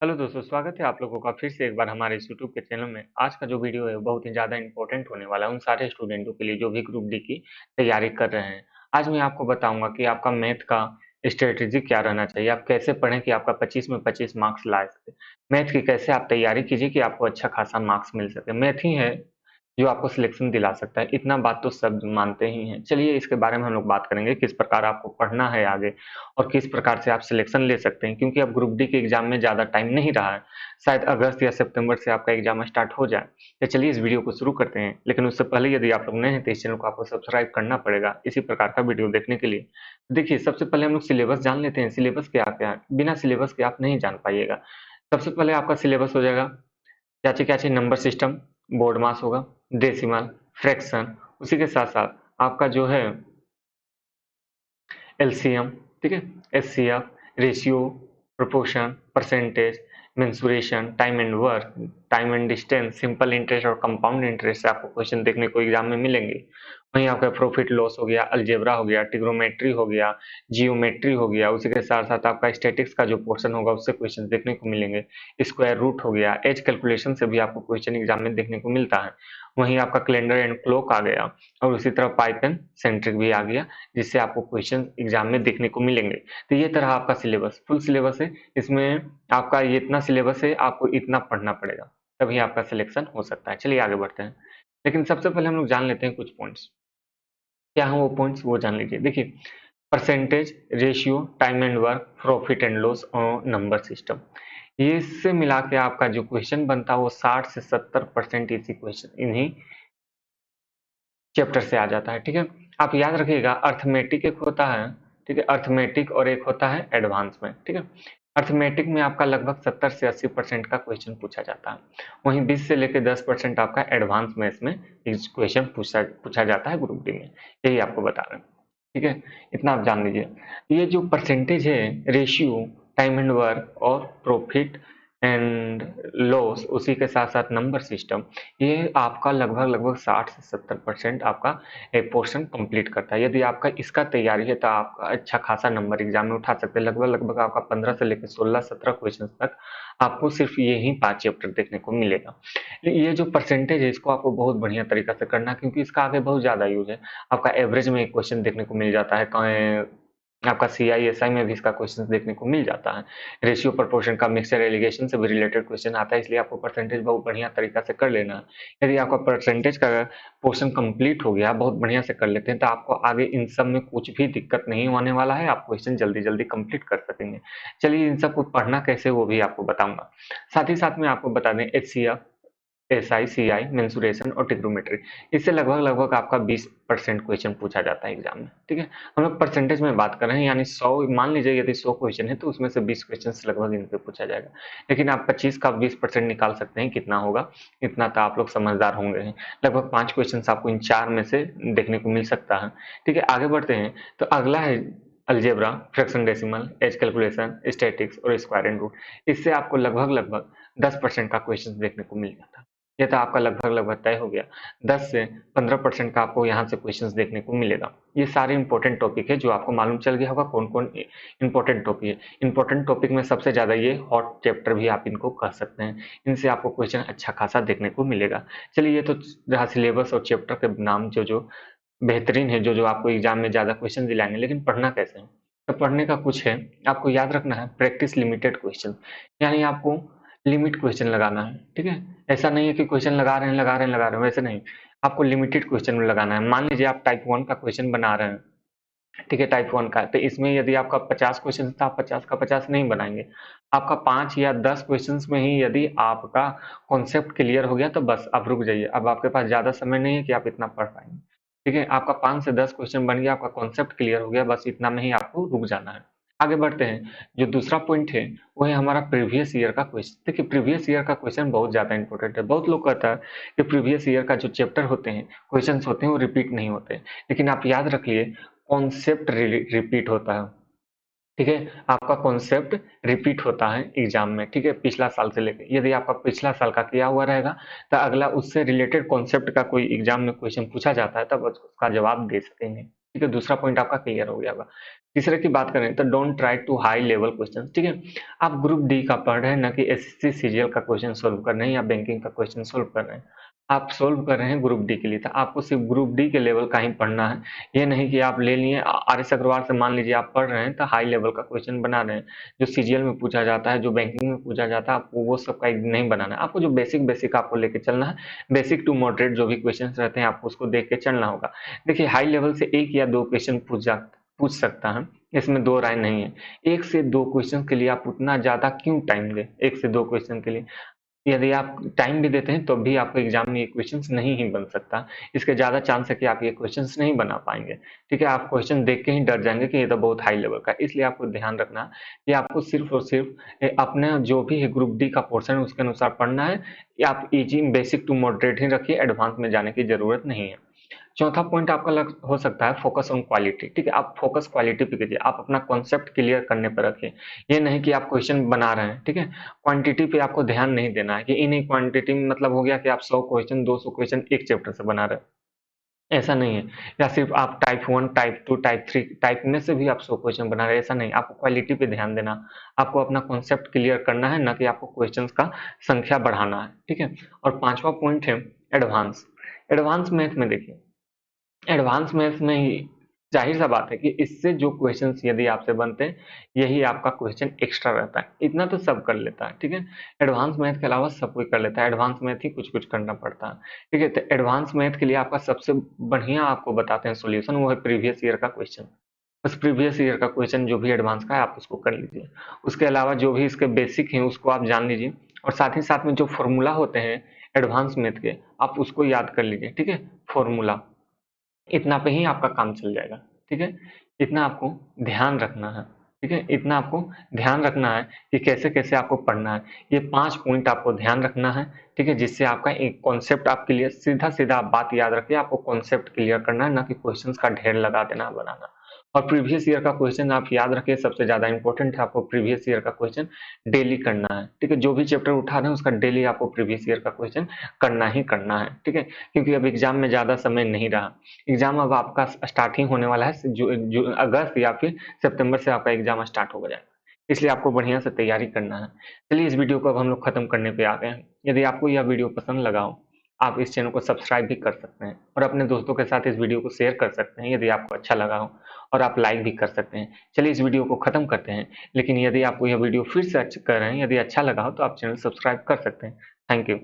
Hello दोस्तों, स्वागत है आप लोगों का फिर से एक बार हमारे इस यूट्यूब के चैनल में। आज का जो वीडियो है बहुत ही ज़्यादा इंपॉर्टेंट होने वाला है उन सारे स्टूडेंटों के लिए जो भी ग्रुप डी की तैयारी कर रहे हैं। आज मैं आपको बताऊंगा कि आपका मैथ का स्ट्रेटेजी क्या रहना चाहिए, आप कैसे पढ़ें कि आपका 25 में 25 मार्क्स ला सके। मैथ की कैसे आप तैयारी कीजिए कि आपको अच्छा खासा मार्क्स मिल सके। मैथ ही है जो आपको सिलेक्शन दिला सकता है, इतना बात तो सब मानते ही हैं। चलिए इसके बारे में हम लोग बात करेंगे, किस प्रकार आपको पढ़ना है आगे और किस प्रकार से आप सिलेक्शन ले सकते हैं, क्योंकि अब ग्रुप डी के एग्जाम में ज़्यादा टाइम नहीं रहा है। शायद अगस्त या सितंबर से आपका एग्जाम स्टार्ट हो जाए। तो चलिए इस वीडियो को शुरू करते हैं, लेकिन उससे पहले यदि आप लोग नए हैं तो इस चैनल को आपको सब्सक्राइब करना पड़ेगा इसी प्रकार का वीडियो देखने के लिए। देखिए, सबसे पहले हम लोग सिलेबस जान लेते हैं। सिलेबस क्या क्या है, बिना सिलेबस के आप नहीं जान पाइएगा। सबसे पहले आपका सिलेबस हो जाएगा क्या चाहिए, नंबर सिस्टम, बोर्ड मास होगा, डेसिमल, फ्रैक्शन, उसी के साथ साथ आपका जो है एलसीएम, ठीक है, HCF, ratio, proportion, percentage, mensuration, time and work, time and distance, simple interest और कंपाउंड इंटरेस्ट से आपको क्वेश्चन देखने को एग्जाम में मिलेंगे। वहीं आपका प्रॉफिट लॉस हो गया, अलजेब्रा हो गया, ट्रिग्नोमेट्री हो गया, जियोमेट्री हो गया, उसी के साथ साथ आपका स्टैटिक्स का जो पोर्शन होगा उससे क्वेश्चन देखने को मिलेंगे। स्क्वायर रूट हो गया, एज कैलकुलेशन से भी आपको क्वेश्चन एग्जाम में देखने को मिलता है। वहीं आपका कैलेंडर एंड क्लॉक आ गया और उसी तरह पाइप एंड सेंट्रिक भी आ गया, जिससे आपको क्वेश्चन एग्जाम में देखने को मिलेंगे। तो ये तरह आपका सिलेबस फुल सिलेबस है। इसमें आपका ये इतना सिलेबस है, आपको इतना पढ़ना पड़ेगा, तभी आपका सिलेक्शन हो सकता है। चलिए आगे बढ़ते हैं, लेकिन सबसे पहले हम लोग जान लेते हैं कुछ पॉइंट्स। क्या है वो पॉइंट्स, वो जान लीजिए। देखिए, percentage, ratio, time and work, profit and loss और नंबर सिस्टम, ये इससे मिला के आपका जो क्वेश्चन बनता है वो 60 से 70% इसी क्वेश्चन इन्हीं चैप्टर से आ जाता है। ठीक है, आप याद रखिएगा, अर्थमेटिक एक होता है, ठीक है, अर्थमेटिक, और एक होता है एडवांस में। ठीक है, अर्थमेटिक में आपका लगभग 70 से 80% का क्वेश्चन पूछा जाता है। वहीं 20 से लेकर 10% आपका एडवांस मैथ्स में क्वेश्चन पूछा जाता है ग्रुप डी में। यही आपको बता रहे हैं। ठीक है, इतना आप जान लीजिए। ये जो परसेंटेज है, रेशियो, टाइम एंड वर्क और प्रॉफिट एंड लॉस, उसी के साथ साथ नंबर सिस्टम, ये आपका लगभग लगभग 60 से 70% आपका एक पोर्शन कंप्लीट करता है। यदि आपका इसका तैयारी है तो आप अच्छा खासा नंबर एग्जाम में उठा सकते हैं। लगभग लगभग आपका 15 से लेकर 16-17 क्वेश्चन तक आपको सिर्फ यही 5 चैप्टर देखने को मिलेगा। ये जो परसेंटेज है इसको आपको बहुत बढ़िया तरीका से करना है, क्योंकि इसका आगे बहुत ज्यादा यूज है। आपका एवरेज में एक क्वेश्चन देखने को मिल जाता है, आपका सीआईएसआई में भी इसका क्वेश्चन देखने को मिल जाता है। रेशियो प्रोपोर्शन का, मिक्सचर एलिगेशन से भी रिलेटेड क्वेश्चन आता है, इसलिए आपको परसेंटेज बहुत बढ़िया तरीका से कर लेना है। यदि आपका परसेंटेज का पोर्शन कंप्लीट हो गया, बहुत बढ़िया से कर लेते हैं, तो आपको आगे इन सब में कुछ भी दिक्कत नहीं होने वाला है। आप क्वेश्चन जल्दी जल्दी कंप्लीट कर सकेंगे। चलिए इन सब को पढ़ना कैसे वो भी आपको बताऊंगा। साथ ही साथ में आपको बता दें, एचसीएफ, एसआई, सीआई, मेंसुरेशन और ट्रिग्नोमेट्री, इससे लगभग लगभग आपका 20% क्वेश्चन पूछा जाता है एग्जाम में। ठीक है, हम लोग परसेंटेज में बात कर रहे हैं, यानी 100 मान लीजिए, यदि 100 क्वेश्चन है तो उसमें से 20 क्वेश्चन लगभग इन पे पूछा जाएगा। लेकिन आप 25 का 20% निकाल सकते हैं, कितना होगा, इतना तो आप लोग समझदार होंगे हैं। लगभग 5 क्वेश्चन आपको इन 4 में से देखने को मिल सकता है। ठीक है, आगे बढ़ते हैं। तो अगला है algebra, fraction decimal, as calculation, statics और स्क्वायर एंड रूट। इससे आपको लगभग लगभग 10% का क्वेश्चन देखने को मिल जाता है। ये तो आपका लगभग लगभग तय हो गया। 10 से 15% का आपको यहाँ से क्वेश्चंस देखने को मिलेगा। ये सारे इंपॉर्टेंट टॉपिक है जो आपको मालूम चल गया होगा कौन कौन इंपॉर्टेंट टॉपिक है। इंपॉर्टेंट टॉपिक में सबसे ज्यादा ये हॉट चैप्टर भी आप इनको कह सकते हैं। इनसे आपको क्वेश्चन अच्छा खासा देखने को मिलेगा। चलिए, ये तो रहा सिलेबस और चैप्टर के नाम जो जो बेहतरीन है, जो जो आपको एग्जाम में ज्यादा क्वेश्चन दिलाएंगे। लेकिन पढ़ना कैसे है, तो पढ़ने का कुछ है, आपको याद रखना है, प्रैक्टिस लिमिटेड क्वेश्चन, यानी आपको लिमिट क्वेश्चन लगाना है। ठीक है, ऐसा नहीं है कि क्वेश्चन लगा रहे हैं लगा रहे हैं लगा रहे हैं, वैसे नहीं। आपको लिमिटेड क्वेश्चन में लगाना है। मान लीजिए आप टाइप 1 का क्वेश्चन बना रहे हैं, ठीक है, टाइप 1 का, तो इसमें यदि आपका 50 क्वेश्चन था, आप 50 का 50 नहीं बनाएंगे। आपका 5 या 10 क्वेश्चन में ही यदि आपका कॉन्सेप्ट क्लियर हो गया तो बस आप रुक जाइए। अब आपके पास ज्यादा समय नहीं है कि आप इतना पढ़ पाएंगे। ठीक है, आपका 5 से 10 क्वेश्चन बन गया, आपका कॉन्सेप्ट क्लियर हो गया, बस इतना में ही आपको रुक जाना है। आगे बढ़ते हैं। जो दूसरा पॉइंट है वो है हमारा प्रीवियस ईयर का क्वेश्चन। देखिए, प्रीवियस ईयर का क्वेश्चन बहुत ज्यादा इंपॉर्टेंट है। बहुत लोग कहता है कि प्रीवियस ईयर का जो चैप्टर होते हैं, क्वेश्चन होते हैं, वो रिपीट नहीं होते। लेकिन आप याद रखिए, कॉन्सेप्ट रिपीट होता है। ठीक है, आपका कॉन्सेप्ट रिपीट होता है एग्जाम में। ठीक है, पिछला साल से लेकर, यदि आपका पिछला साल का किया हुआ रहेगा तो अगला उससे रिलेटेड कॉन्सेप्ट का कोई एग्जाम में क्वेश्चन पूछा जाता है तब उसका जवाब दे सकेंगे। ठीक है, दूसरा पॉइंट आपका क्लियर हो गया होगा। तीसरे की बात करें तो don't try to high level question, ठीक है, आप ग्रुप डी का पढ़ रहे हैं ना कि एसएससी सीजीएल का क्वेश्चन सोल्व कर रहे हैं या बैंकिंग का क्वेश्चन सोल्व कर रहे हैं, आप सोल्व कर रहे हैं ग्रुप डी के लिए, तो आपको सिर्फ ग्रुप डी के लेवल का ही पढ़ना है। ये नहीं कि आप ले लिए आर एस अग्रवाल से मान लीजिए आप पढ़ रहे हैं तो हाई लेवल का क्वेश्चन बना रहे हैं, जो सीजीएल में पूछा जाता है, जो बैंकिंग में पूछा जाता है, आपको वो सब का नहीं बनाना है। आपको जो बेसिक बेसिक आपको लेके चलना है, बेसिक टू मॉडरेट जो भी क्वेश्चन रहते हैं आपको उसको देख के चलना होगा। देखिए हाई लेवल से 1 या 2 क्वेश्चन पूछ सकता है, इसमें दो राय नहीं है। 1 से 2 क्वेश्चन के लिए आप उतना ज्यादा क्यों टाइम दें? 1 से 2 क्वेश्चन के लिए यदि आप टाइम भी देते हैं तो भी आपको एग्जाम में ये क्वेश्चंस नहीं ही बन सकता, इसके ज्यादा चांस है कि आप ये क्वेश्चंस नहीं बना पाएंगे। ठीक है, आप क्वेश्चन देख के ही डर जाएंगे कि ये तो बहुत हाई लेवल का है। इसलिए आपको ध्यान रखना कि आपको सिर्फ और सिर्फ अपना जो भी है ग्रुप डी का पोर्शन है उसके अनुसार पढ़ना है, या आप इजी बेसिक टू मॉडरेट ही रखिए, एडवांस में जाने की जरूरत नहीं है। चौथा पॉइंट आपका हो सकता है फोकस ऑन क्वालिटी, ठीक है, आप फोकस क्वालिटी पे कीजिए, आप अपना कॉन्सेप्ट क्लियर करने पर रखिए। ये नहीं कि आप क्वेश्चन बना रहे हैं, ठीक है, क्वांटिटी पे आपको ध्यान नहीं देना है कि इन क्वांटिटी में मतलब हो गया कि आप 100 क्वेश्चन 200 क्वेश्चन एक चैप्टर से बना रहे हैं, ऐसा नहीं है। या सिर्फ आप टाइप 1 टाइप 2 टाइप 3 टाइप में से भी आप 100 क्वेश्चन बना रहे हैं, ऐसा नहीं। आपको क्वालिटी पे ध्यान देना, आपको अपना कॉन्सेप्ट क्लियर करना है, ना कि आपको क्वेश्चंस का संख्या बढ़ाना है, ठीक है। और पांचवा पॉइंट है एडवांस। एडवांस मैथ में देखिए, एडवांस मैथ्स में ही जाहिर सा बात है कि इससे जो क्वेश्चंस यदि आपसे बनते हैं यही आपका क्वेश्चन एक्स्ट्रा रहता है, इतना तो सब कर लेता है, ठीक है। एडवांस मैथ के अलावा सब कोई कर लेता है, एडवांस मैथ ही कुछ कुछ करना पड़ता है, ठीक है। तो एडवांस मैथ के लिए आपका सबसे बढ़िया आपको बताते हैं सोल्यूशन, वो है प्रीवियस ईयर का क्वेश्चन। बस प्रीवियस ईयर का क्वेश्चन जो भी एडवांस का है आप उसको कर लीजिए, उसके अलावा जो भी इसके बेसिक हैं उसको आप जान लीजिए, और साथ ही साथ में जो फॉर्मूला होते हैं एडवांस मैथ के आप उसको याद कर लीजिए, ठीक है, फॉर्मूला। इतना पे ही आपका काम चल जाएगा, ठीक है। इतना आपको ध्यान रखना है, ठीक है, इतना आपको ध्यान रखना है कि कैसे कैसे आपको पढ़ना है। ये 5 पॉइंट आपको ध्यान रखना है, ठीक है, जिससे आपका एक कॉन्सेप्ट आप क्लियर, सीधा सीधा आप बात याद रखिए, आपको कॉन्सेप्ट क्लियर करना है, ना कि क्वेश्चंस का ढेर लगा देना बनाना। और प्रीवियस ईयर का क्वेश्चन आप याद रखिए, सबसे ज्यादा इंपॉर्टेंट है, आपको प्रीवियस ईयर का क्वेश्चन डेली करना है, ठीक है। जो भी चैप्टर उठा रहे हैं उसका डेली आपको प्रीवियस ईयर का क्वेश्चन करना ही करना है, ठीक है। क्योंकि अब एग्जाम में ज्यादा समय नहीं रहा, एग्जाम अब आपका स्टार्टिंग होने वाला है, जो अगस्त या फिर सितंबर से आपका एग्जाम स्टार्ट हो जाएगा, इसलिए आपको बढ़िया से तैयारी करना है। चलिए इस वीडियो को अब हम लोग खत्म करने पे आ गए हैं। यदि आपको यह वीडियो पसंद लगा हो, आप इस चैनल को सब्सक्राइब भी कर सकते हैं और अपने दोस्तों के साथ इस वीडियो को शेयर कर सकते हैं यदि आपको अच्छा लगा हो, और आप लाइक भी कर सकते हैं। चलिए इस वीडियो को खत्म करते हैं, लेकिन यदि आपको यह वीडियो फिर से कर रहे हैं, यदि अच्छा लगा हो तो आप चैनल सब्सक्राइब कर सकते हैं। Thank you.